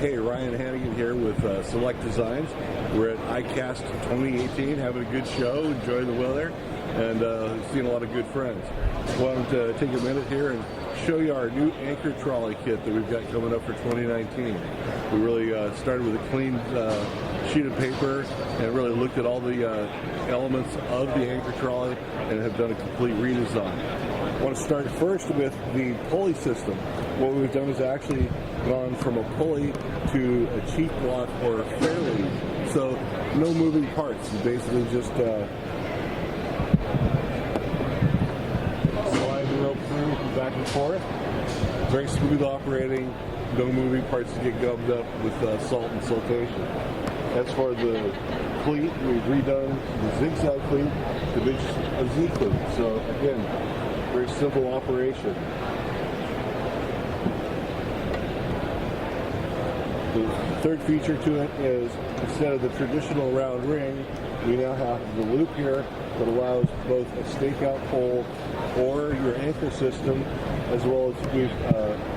Hey, Ryan Hanegan here with Sea-lect Designs. We're at ICast 2018, having a good show, enjoying the weather, and seeing a lot of good friends. Wanted to take a minute here and show you our new anchor trolley kit that we've got coming up for 2019. We really started with a clean sheet of paper and really looked at all the elements of the anchor trolley and have done a complete redesign. I want to start first with the pulley system. What we've done is actually gone from a pulley to a cheek block or a fairlead. So no moving parts. You basically just slide the rope through back and forth. Very smooth operating. No moving parts to get gummed up with salt and siltation. As for the cleat, we've redone the zigzag cleat to be a Z cleat. So again, very simple operation. The third feature to it is, instead of the traditional round ring, we now have the loop here that allows both a stakeout pole or your anchor system, as well as we've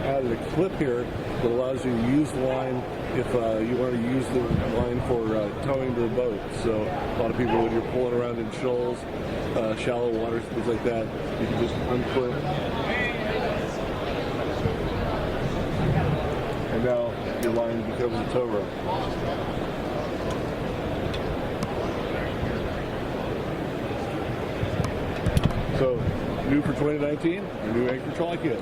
added a clip here that allows you to use the line if you want to use the line for towing the boat. So a lot of people, when you're pulling around in shoals, shallow waters, things like that, you can just unclip. And now your line becomes a tow rope. So, new for 2019, a new anchor trolley kit.